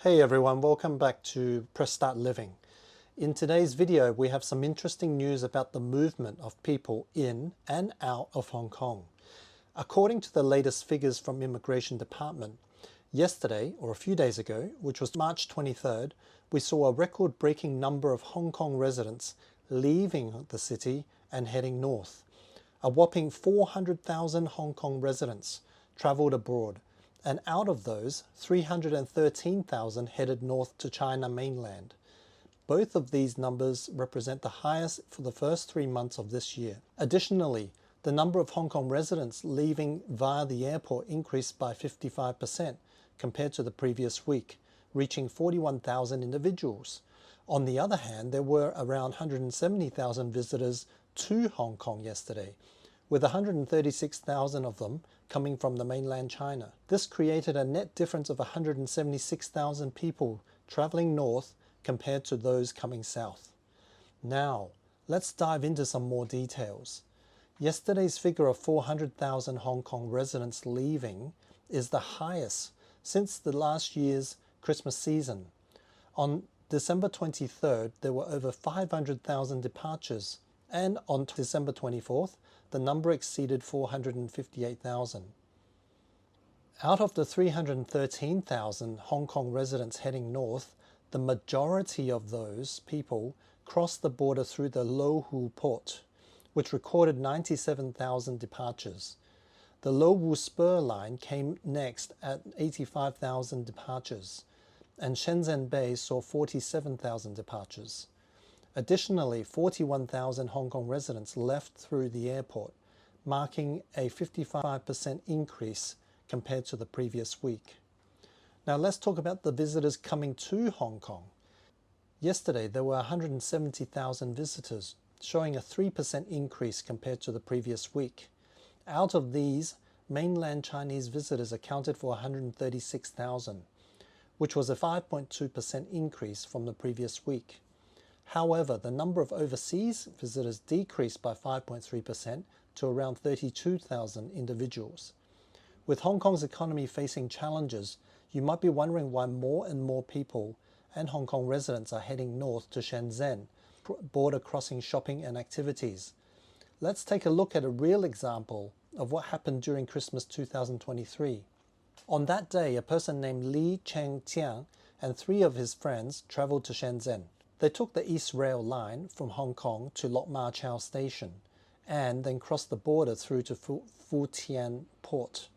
Hey everyone, welcome back to Press Start Living. In today's video, we have some interesting news about the movement of people in and out of Hong Kong. According to the latest figures from Immigration Department, yesterday, or a few days ago, which was March 23rd, we saw a record-breaking number of Hong Kong residents leaving the city and heading north. A whopping 400,000 Hong Kong residents travelled abroad, and out of those, 313,000 headed north to China mainland. Both of these numbers represent the highest for the first 3 months of this year. Additionally, the number of Hong Kong residents leaving via the airport increased by 55% compared to the previous week, reaching 41,000 individuals. On the other hand, there were around 170,000 visitors to Hong Kong yesterday, with 136,000 of them coming from the mainland China. This created a net difference of 176,000 people traveling north compared to those coming south. Now, let's dive into some more details. Yesterday's figure of 400,000 Hong Kong residents leaving is the highest since the last year's Christmas season. On December 23rd, there were over 500,000 departures, and on December 24th, the number exceeded 458,000. Out of the 313,000 Hong Kong residents heading north, the majority of those people crossed the border through the Lo Wu port, which recorded 97,000 departures. The Lo Wu Spur line came next at 85,000 departures, and Shenzhen Bay saw 47,000 departures. Additionally, 41,000 Hong Kong residents left through the airport, marking a 55% increase compared to the previous week. Now let's talk about the visitors coming to Hong Kong. Yesterday there were 170,000 visitors, showing a 3% increase compared to the previous week. Out of these, mainland Chinese visitors accounted for 136,000, which was a 5.2% increase from the previous week. However, the number of overseas visitors decreased by 5.3% to around 32,000 individuals. With Hong Kong's economy facing challenges, you might be wondering why more and more people and Hong Kong residents are heading north to Shenzhen, border crossing shopping and activities. Let's take a look at a real example of what happened during Christmas 2023. On that day, a person named Chengqian and 3 of his friends travelled to Shenzhen. They took the East Rail line from Hong Kong to Lok Ma Chau Station and then crossed the border through to Futian Port.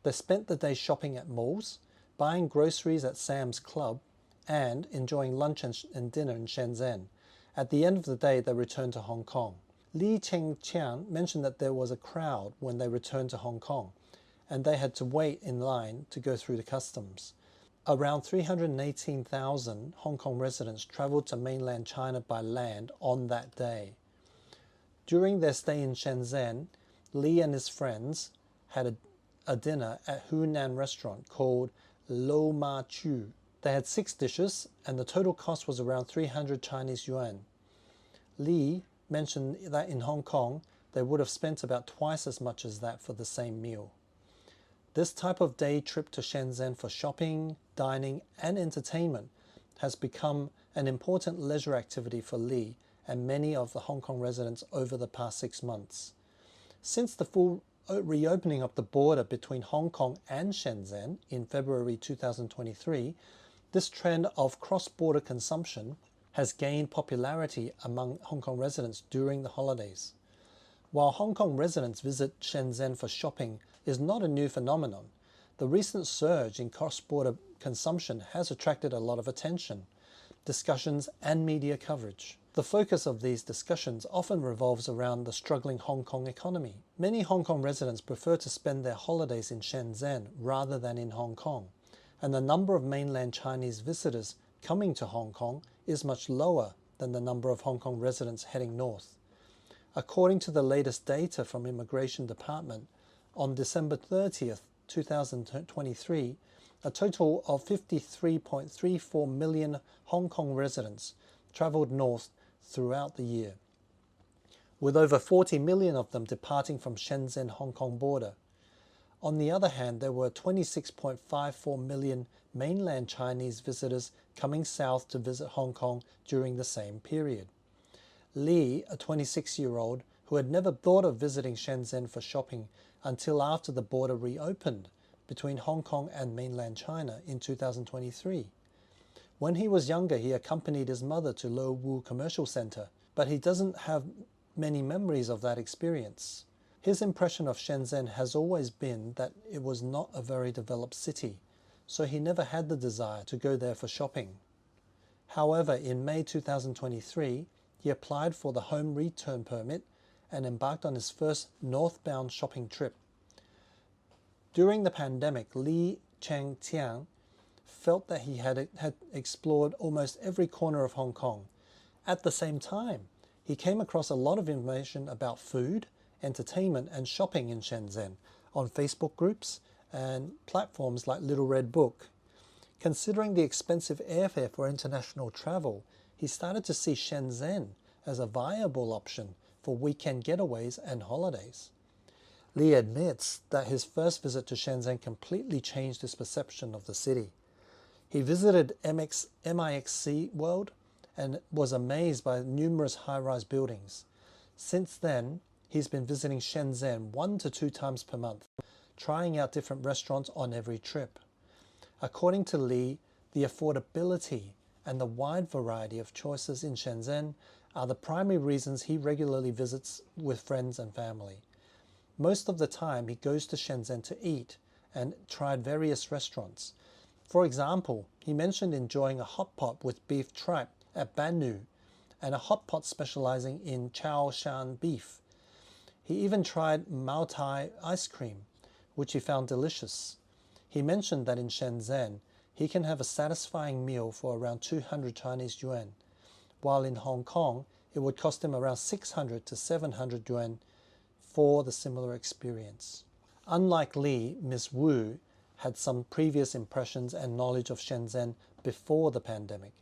They spent the day shopping at malls, buying groceries at Sam's Club, and enjoying lunch and dinner in Shenzhen. At the end of the day, they returned to Hong Kong. Chengqian mentioned that there was a crowd when they returned to Hong Kong, and they had to wait in line to go through the customs. Around 318,000 Hong Kong residents travelled to mainland China by land on that day. During their stay in Shenzhen, Li and his friends had a dinner at Hunan restaurant called Lo Ma Chu. They had 6 dishes and the total cost was around 300 Chinese yuan. Li mentioned that in Hong Kong, they would have spent about twice as much as that for the same meal. This type of day trip to Shenzhen for shopping, dining and entertainment has become an important leisure activity for Li and many of the Hong Kong residents over the past 6 months. Since the full reopening of the border between Hong Kong and Shenzhen in February 2023, this trend of cross-border consumption has gained popularity among Hong Kong residents during the holidays. While Hong Kong residents visit Shenzhen for shopping is not a new phenomenon, the recent surge in cross-border consumption has attracted a lot of attention, discussions and media coverage. The focus of these discussions often revolves around the struggling Hong Kong economy. Many Hong Kong residents prefer to spend their holidays in Shenzhen rather than in Hong Kong, and the number of mainland Chinese visitors coming to Hong Kong is much lower than the number of Hong Kong residents heading north. According to the latest data from Immigration Department, on December 30th, 2023, a total of 53.34 million Hong Kong residents travelled north throughout the year, with over 40 million of them departing from Shenzhen-Hong Kong border. On the other hand, there were 26.54 million mainland Chinese visitors coming south to visit Hong Kong during the same period. Li, a 26-year-old who had never thought of visiting Shenzhen for shopping until after the border reopened between Hong Kong and mainland China in 2023. When he was younger, he accompanied his mother to Lo Wu Commercial Center, but he doesn't have many memories of that experience. His impression of Shenzhen has always been that it was not a very developed city, so he never had the desire to go there for shopping. However, in May 2023, he applied for the home return permit and embarked on his first northbound shopping trip. During the pandemic, Li Chengqian felt that he had explored almost every corner of Hong Kong. At the same time, he came across a lot of information about food, entertainment and shopping in Shenzhen on Facebook groups and platforms like Little Red Book. Considering the expensive airfare for international travel, he started to see Shenzhen as a viable option for weekend getaways and holidays. Li admits that his first visit to Shenzhen completely changed his perception of the city. He visited MIXC World and was amazed by numerous high-rise buildings. Since then, he's been visiting Shenzhen 1 to 2 times per month, trying out different restaurants on every trip. According to Li, the affordability and the wide variety of choices in Shenzhen are the primary reasons he regularly visits with friends and family. Most of the time, he goes to Shenzhen to eat and tried various restaurants. For example, he mentioned enjoying a hot pot with beef tripe at Banu and a hot pot specializing in chow shan beef. He even tried Mao Tai ice cream, which he found delicious. He mentioned that in Shenzhen, he can have a satisfying meal for around 200 Chinese yuan, while in Hong Kong, it would cost him around 600 to 700 yuan for the similar experience. Unlike Li, Ms. Wu had some previous impressions and knowledge of Shenzhen before the pandemic.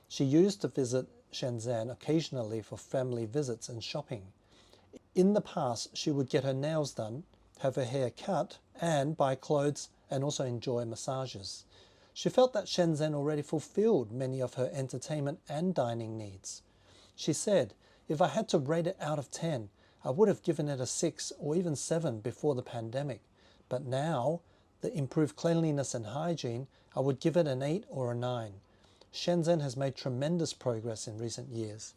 She used to visit Shenzhen occasionally for family visits and shopping. In the past, she would get her nails done, have her hair cut, and buy clothes and also enjoy massages. She felt that Shenzhen already fulfilled many of her entertainment and dining needs. She said, "If I had to rate it out of 10, I would have given it a 6 or even 7 before the pandemic. But now, the improved cleanliness and hygiene, I would give it an 8 or a 9. Shenzhen has made tremendous progress in recent years."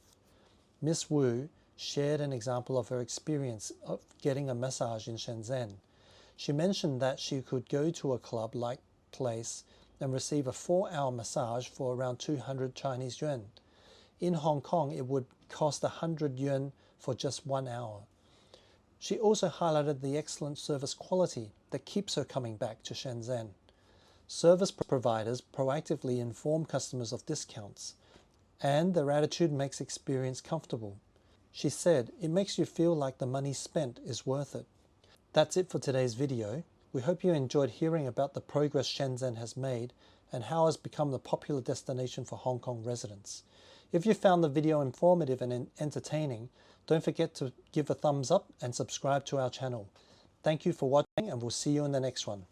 Ms. Wu shared an example of her experience of getting a massage in Shenzhen. She mentioned that she could go to a club-like place and receive a 4-hour massage for around 200 Chinese yuan. In Hong Kong, it would cost 100 yuan for just 1 hour. She also highlighted the excellent service quality that keeps her coming back to Shenzhen. Service providers proactively inform customers of discounts, and their attitude makes experience comfortable. She said, "It makes you feel like the money spent is worth it." That's it for today's video. We hope you enjoyed hearing about the progress Shenzhen has made and how it has become the popular destination for Hong Kong residents. If you found the video informative and entertaining, don't forget to give a thumbs up and subscribe to our channel. Thank you for watching, and we'll see you in the next one.